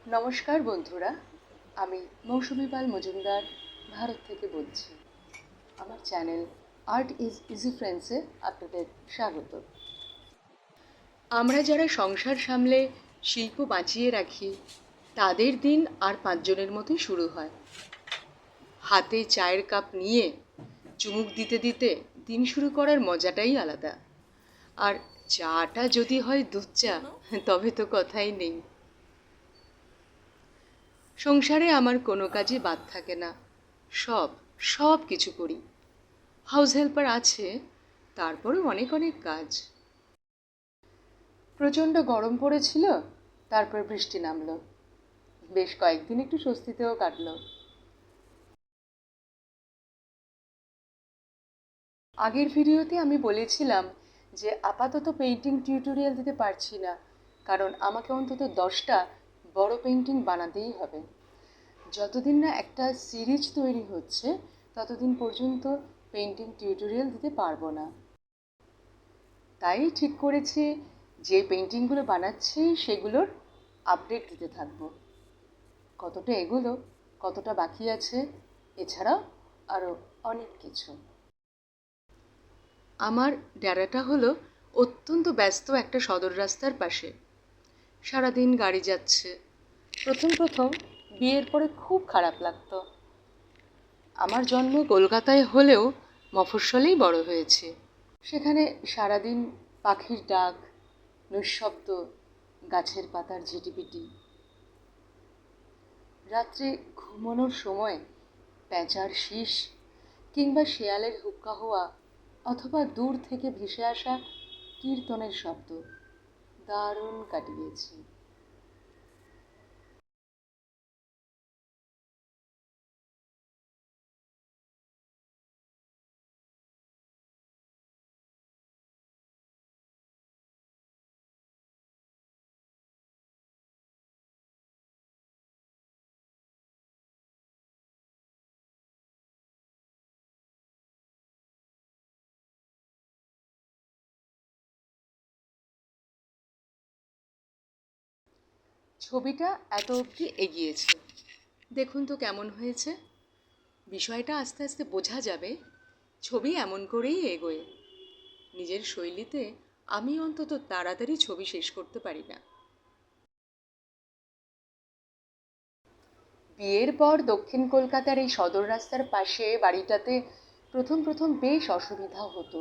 নমস্কার বন্ধুরা, আমি মৌসুমী পাল মজুমদার ভারত থেকে বলছি। আমার চ্যানেল আর্ট ইজ ইজি ফ্রেন্ডসে আপনাদের স্বাগত। আমরা যারা সংসার সামলে শিল্প বাঁচিয়ে রাখি তাদের দিন আর 5 জনের মতোই শুরু হয়। হাতে চায়ের কাপ নিয়ে চুমুক দিতে দিতে দিন শুরু করার মজাটাই আলাদা। আর চাটা যদি হয় দুধ চা, তবে তো কথাই নেই। সংসারে আমার কোনো কাজই বাদ থাকে না, সব কিছু করি। হাউস হেল্পার আছে, তারপরেও অনেক অনেক কাজ। প্রচণ্ড গরম পড়েছিল, তারপর বৃষ্টি নামলো। বেশ কয়েকদিন একটু স্বস্তিতেও কাটলো। আগের ভিডিওতে আমি বলেছিলাম যে আপাতত পেইন্টিং টিউটোরিয়াল দিতে পারছি না, কারণ আমাকে অন্তত 10টা বড় পেইন্টিং বানাতেই হবে। যতদিন না একটা সিরিজ তৈরি হচ্ছে ততদিন পর্যন্ত পেইন্টিং টিউটোরিয়াল দিতে পারবো না। তাই ঠিক করেছি যে পেইন্টিংগুলো বানাচ্ছি সেগুলোর আপডেট দিতে থাকবো। কতটা এগোলো, কতটা বাকি আছে, এছাড়াও আরও অনেক কিছু। আমার ডেরাটা হলো অত্যন্ত ব্যস্ত একটা সদর রাস্তার পাশে। সারাদিন গাড়ি যাচ্ছে। প্রথম বিয়ের পরে খুব খারাপ লাগতো। আমার জন্ম কলকাতায় হলেও মফস্বলেই বড় হয়েছে। সেখানে সারাদিন পাখির ডাক, নিঃশব্দ গাছের পাতার ঝিটিপিটি। রাত্রে ঘুমানোর সময় প্যাঁচার শীষ কিংবা শেয়ালের হুক্কা হওয়া অথবা দূর থেকে ভেসে আসা কীর্তনের শব্দ দারুণ কাটিয়েছি। ছবিটা এত অবধি এগিয়েছে, দেখুন তো কেমন হয়েছে। বিষয়টা আস্তে আস্তে বোঝা যাবে। ছবি এমন করেই এগোয়। নিজের শৈলীতে আমি অন্তত তাড়াতাড়ি ছবি শেষ করতে পারি না। বিয়ের পর দক্ষিণ কলকাতার এই সদর রাস্তার পাশে বাড়িটাতে প্রথম বেশ অসুবিধা হতো।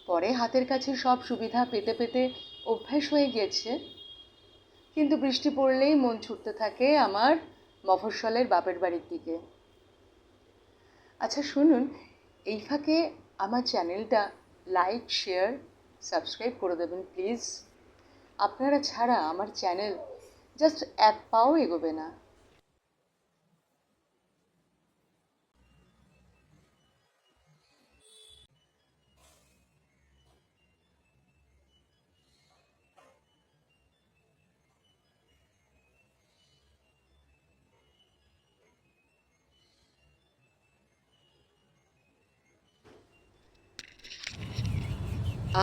পরে হাতের কাছে সব সুবিধা পেতে পেতে অভ্যাস হয়ে গেছে। কিন্তু বৃষ্টি পড়লেই মন ছুটতে থাকে আমার মফস্বলের বাপের বাড়ির দিকে। আচ্ছা শুনুন, এই ফাঁকে আমার চ্যানেলটা লাইক, শেয়ার, সাবস্ক্রাইব করে দেবেন প্লিজ। আপনারা ছাড়া আমার চ্যানেল জাস্ট এক পাও এগোবে না।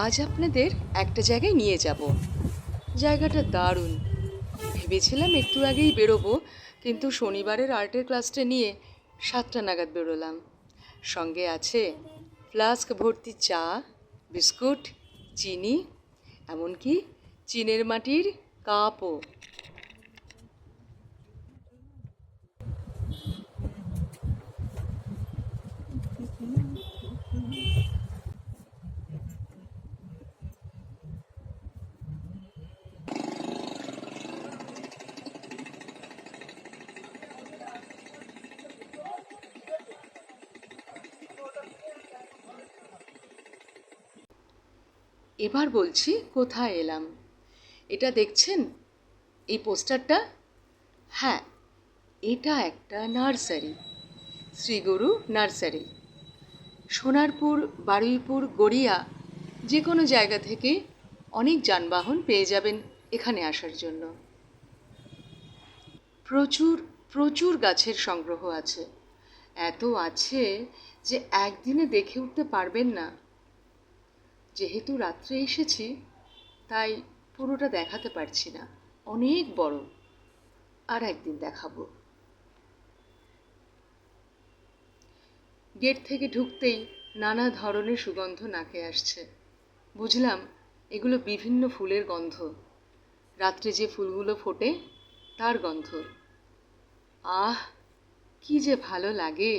আজ আপনাদের একটা জায়গায় নিয়ে যাব। জায়গাটা দারুণ। ভেবেছিলাম একটু আগেই বেরোবো, কিন্তু শনিবারের আর্টের ক্লাসটা নিয়ে 7টা নাগাদ বেরোলাম। সঙ্গে আছে ফ্লাস্ক ভর্তি চা, বিস্কুট, চিনি, এমনকি চিনের মাটির কাপও। এবার বলছি কোথায় এলাম। এটা দেখছেন, এই পোস্টারটা? হ্যাঁ, এটা একটা নার্সারি, শ্রীগুরু নার্সারি। সোনারপুর, বারুইপুর, গড়িয়া যে কোনো জায়গা থেকে অনেক যানবাহন পেয়ে যাবেন এখানে আসার জন্য। প্রচুর প্রচুর গাছের সংগ্রহ আছে। এত আছে যে একদিনে দেখে উঠতে পারবেন না। যেহেতু রাত্রে এসেছি তাই পুরোটা দেখাতে পারছি না, অনেক বড়। আর একদিন দেখাবো। গেট থেকে ঢুকতেই নানা ধরনের সুগন্ধ নাকে আসছে। বুঝলাম এগুলো বিভিন্ন ফুলের গন্ধ, রাত্রে যে ফুলগুলো ফোটে তার গন্ধ। আহ, কি যে ভালো লাগে।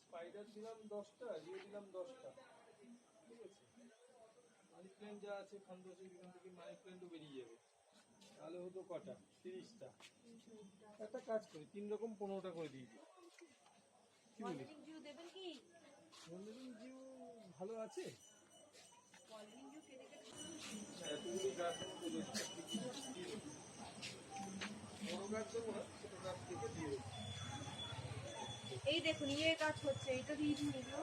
স্পাইডার দিলাম 10টা, দিয়ে দিলাম 10টা, ঠিক আছে। মানি প্ল্যান্ট যা আছে খানদোসের এখান থেকে মানি প্ল্যান্টও বেরিয়ে যাবে, তাহলে হতো কটা, 30টা। একটা কাজ করি, 3 রকম 15টা করে দিয়ে দিই, কি বলি? মন্দারিন জিউ ভালো আছে, এতগুলো গাছ বড় গাছ দেবো না, ছোট গাছ থেকে দিয়ে দেবো। এই দেখুন ইয়ে কাজ হচ্ছে, এটা দিয়ে দিন এগুলো।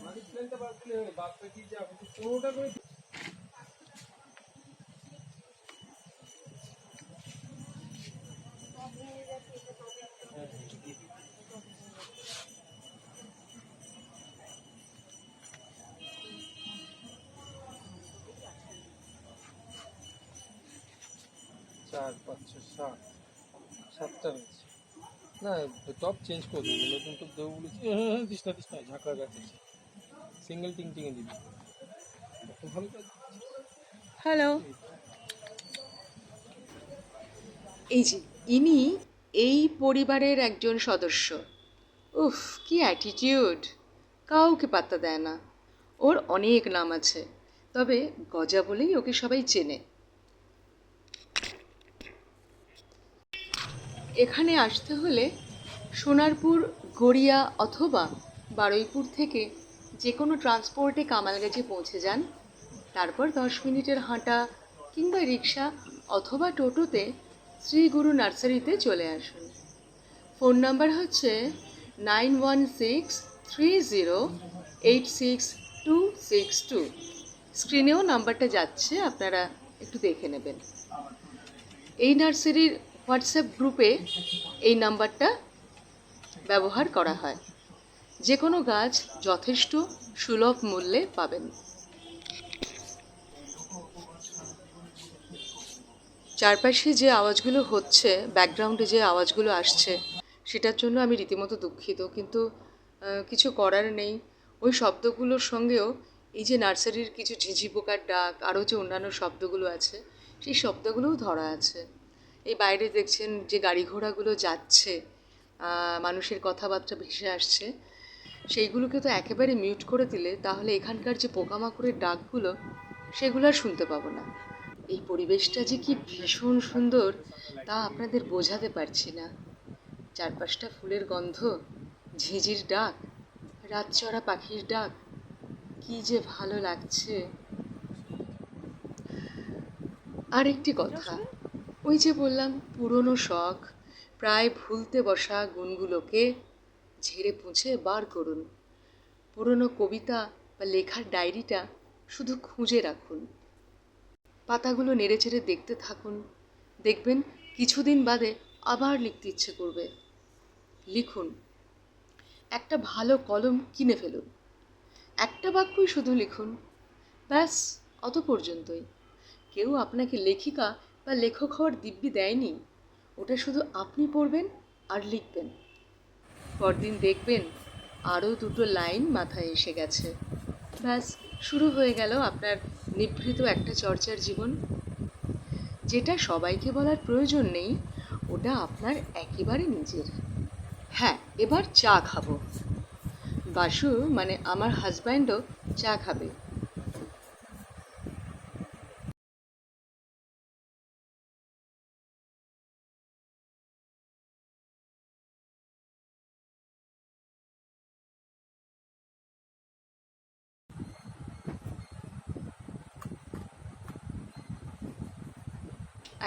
মানি প্ল্যান্টটা বাদ দিলে হবে, বাদ বাকি যা 15টা করে। চার 5 6 7, 7টা হয়েছে। না, টপ চেঞ্জ করে দেবো, নতুন টপ দেবো বলেছি। দিস না ঝাঁকড়া গাছ আছে, সিঙ্গেল টিংটিংয়ে দিবি, ভালো কাজ। হ্যালো, এই যে ইনি এই পরিবারের একজন সদস্য। উফ, কি অ্যাটিটিউড, কাউকে পাত্তা দেয় না। ওর অনেক নাম আছে, তবে গজা বলেই ওকে সবাই চেনে। এখানে আসতে হলে সোনারপুর, গড়িয়া অথবা বারুইপুর থেকে যে কোনো ট্রান্সপোর্টে কামালগাছি পৌঁছে যান। তারপর 10 মিনিটের হাঁটা কিংবা রিক্সা অথবা টোটোতে শ্রী গুরু নার্সারিতে চলে আসুন। ফোন নাম্বার হচ্ছে 9163086262। স্ক্রিনেও নাম্বারটা যাচ্ছে, আপনারা একটু দেখে নেবেন। এই নার্সারির হোয়াটসঅ্যাপ গ্রুপে এই নাম্বারটা ব্যবহার করা হয়। যে কোনো গাছ যথেষ্ট সুলভ মূল্যে পাবেন। চারপাশে যে আওয়াজগুলো হচ্ছে, ব্যাকগ্রাউন্ডে যে আওয়াজগুলো আসছে, সেটার জন্য আমি রীতিমতো দুঃখিত, কিন্তু কিছু করার নেই। ওই শব্দগুলোর সঙ্গেও এই যে নার্সারির কিছু ঝিঁঝি পোকার ডাক, আরও যে অন্যান্য শব্দগুলো আছে, সেই শব্দগুলোও ধরা আছে। এই বাইরে দেখছেন যে গাড়ি ঘোড়াগুলো যাচ্ছে, মানুষের কথাবার্তা ভেসে আসছে, সেইগুলোকে তো একেবারে মিউট করে দিলে তাহলে এখানকার যে পোকামাকড়ের ডাকগুলো সেগুলো আর শুনতে পাবো না। এই পরিবেশটা যে কি ভীষণ সুন্দর তা আপনাদের বোঝাতে পারছি না। চারপাশটা ফুলের গন্ধ, ঝিঁঝির ডাক, রাতচরা পাখির ডাক, কি যে ভালো লাগছে। আর একটি কথা, ওই যে বললাম পুরনো শখ, প্রায় ভুলতে বসা গুণগুলোকে ঝেড়ে পুঁছে বার করুন। পুরনো কবিতা বা লেখার ডায়েরিটা শুধু খুঁজে রাখুন, পাতাগুলো নেড়েচেড়ে দেখতে থাকুন, দেখবেন কিছুদিন বাদে আবার লিখতে ইচ্ছে করবে। লিখুন, একটা ভালো কলম কিনে ফেলুন, একটা বাক্যই শুধু লিখুন, ব্যাস অত পর্যন্তই। কেউ আপনাকে লেখিকা বা লেখক হওয়ার দিব্যি দেয়নি, ওটা শুধু আপনি পড়বেন আর লিখবেন। পরদিন দেখবেন আরও দুটো লাইন মাথায় এসে গেছে, ব্যাস শুরু হয়ে গেল আপনার নিভৃত একটা চর্চার জীবন। যেটা সবাইকে বলার প্রয়োজন নেই, ওটা আপনার একেবারে নিজের। হ্যাঁ, এবার চা খাবো। বাসু মানে আমার হাজব্যান্ডও চা খাবে।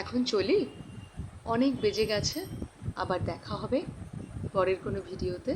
এখন চলি, অনেক বেজে গেছে। আবার দেখা হবে পরের কোনো ভিডিওতে।